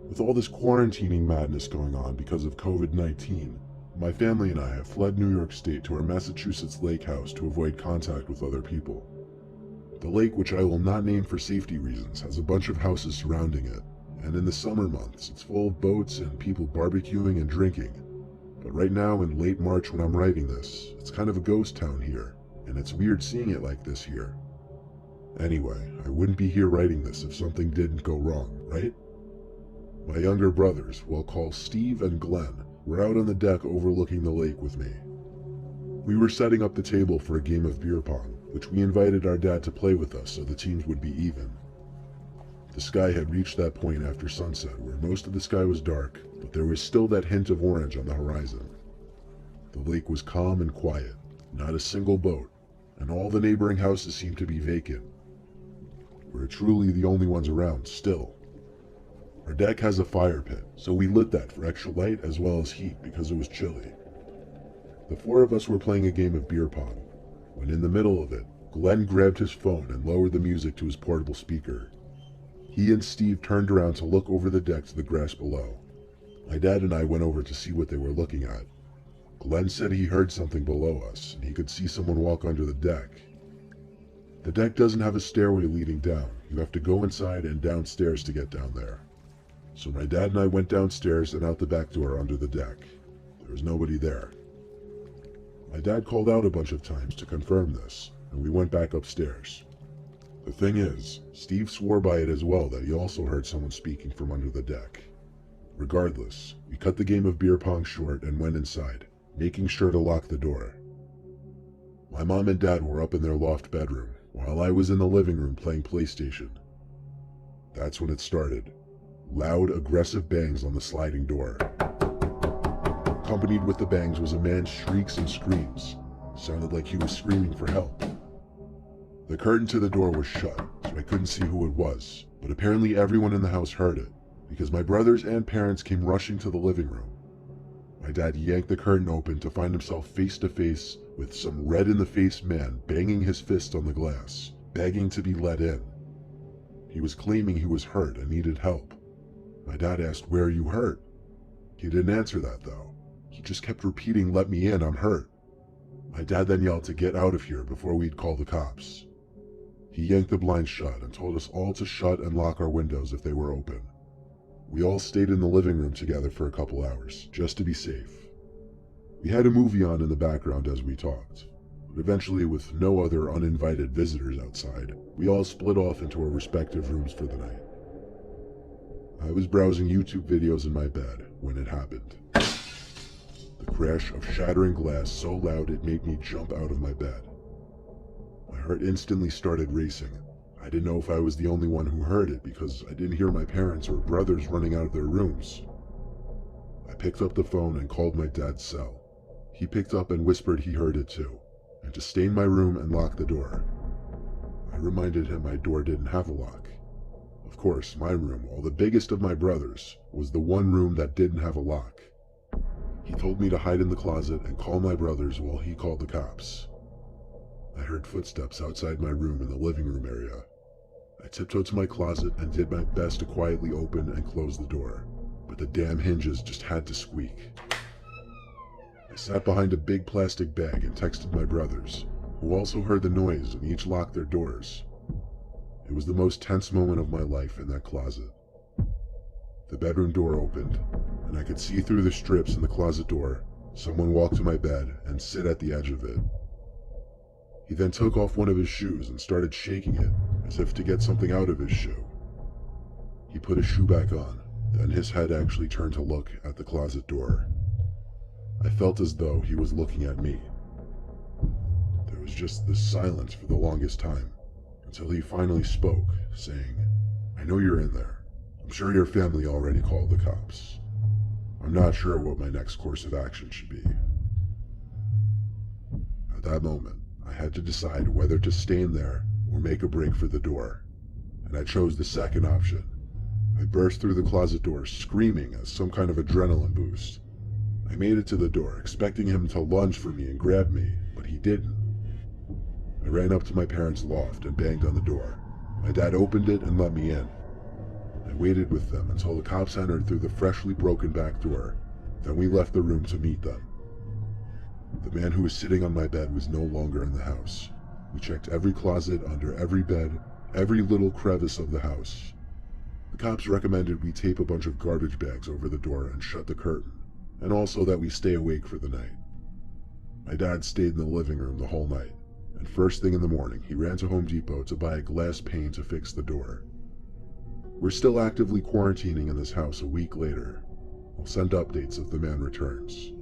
With all this quarantining madness going on because of COVID-19, my family and I have fled New York State to our Massachusetts lake house to avoid contact with other people. The lake, which I will not name for safety reasons, has a bunch of houses surrounding it, and in the summer months it's full of boats and people barbecuing and drinking. But right now in late March when I'm writing this, it's kind of a ghost town here, and it's weird seeing it like this here. Anyway, I wouldn't be here writing this if something didn't go wrong, right? My younger brothers, we'll call Steve and Glenn, were out on the deck overlooking the lake with me. We were setting up the table for a game of beer pong, which we invited our dad to play with us so the teams would be even. The sky had reached that point after sunset where most of the sky was dark, but there was still that hint of orange on the horizon. The lake was calm and quiet, not a single boat, and all the neighboring houses seemed to be vacant. We're truly the only ones around still. Our deck has a fire pit, so we lit that for extra light as well as heat because it was chilly. The four of us were playing a game of beer pong, when in the middle of it, Glenn grabbed his phone and lowered the music to his portable speaker. He and Steve turned around to look over the deck to the grass below. My dad and I went over to see what they were looking at. Glenn said he heard something below us, and he could see someone walk under the deck. The deck doesn't have a stairway leading down. You have to go inside and downstairs to get down there. So my dad and I went downstairs and out the back door under the deck. There was nobody there. My dad called out a bunch of times to confirm this, and we went back upstairs. The thing is, Steve swore by it as well that he also heard someone speaking from under the deck. Regardless, we cut the game of beer pong short and went inside, making sure to lock the door. My mom and dad were up in their loft bedroom, while I was in the living room playing PlayStation. That's when it started. Loud, aggressive bangs on the sliding door. Accompanied with the bangs was a man's shrieks and screams. Sounded like he was screaming for help. The curtain to the door was shut, so I couldn't see who it was, but apparently everyone in the house heard it, because my brothers and parents came rushing to the living room. My dad yanked the curtain open to find himself face to face with some red-in-the-face man banging his fist on the glass, begging to be let in. He was claiming he was hurt and needed help. My dad asked, "Where are you hurt?" He didn't answer that though. He just kept repeating, "Let me in, I'm hurt." My dad then yelled to get out of here before we'd call the cops. He yanked the blinds shut and told us all to shut and lock our windows if they were open. We all stayed in the living room together for a couple hours, just to be safe. We had a movie on in the background as we talked, but eventually, with no other uninvited visitors outside, we all split off into our respective rooms for the night. I was browsing YouTube videos in my bed when it happened. The crash of shattering glass so loud it made me jump out of my bed. My heart instantly started racing. I didn't know if I was the only one who heard it because I didn't hear my parents or brothers running out of their rooms. I picked up the phone and called my dad's cell. He picked up and whispered he heard it too, and to stay in my room and lock the door. I reminded him my door didn't have a lock. Of course, my room, while the biggest of my brothers, was the one room that didn't have a lock. He told me to hide in the closet and call my brothers while he called the cops. I heard footsteps outside my room in the living room area. I tiptoed to my closet and did my best to quietly open and close the door, but the damn hinges just had to squeak. I sat behind a big plastic bag and texted my brothers, who also heard the noise and each locked their doors. It was the most tense moment of my life in that closet. The bedroom door opened, and I could see through the strips in the closet door someone walk to my bed and sit at the edge of it. He then took off one of his shoes and started shaking it, as if to get something out of his shoe. He put his shoe back on, then his head actually turned to look at the closet door. I felt as though he was looking at me. There was just this silence for the longest time, until he finally spoke, saying, "I know you're in there. I'm sure your family already called the cops. I'm not sure what my next course of action should be." At that moment, I had to decide whether to stay in there or make a break for the door, and I chose the second option. I burst through the closet door screaming as some kind of adrenaline boost. I made it to the door, expecting him to lunge for me and grab me, but he didn't. I ran up to my parents' loft and banged on the door. My dad opened it and let me in. I waited with them until the cops entered through the freshly broken back door. Then we left the room to meet them. The man who was sitting on my bed was no longer in the house. We checked every closet, under every bed, every little crevice of the house. The cops recommended we tape a bunch of garbage bags over the door and shut the curtain, and also that we stay awake for the night. My dad stayed in the living room the whole night, and first thing in the morning he ran to Home Depot to buy a glass pane to fix the door. We're still actively quarantining in this house a week later. I'll send updates if the man returns.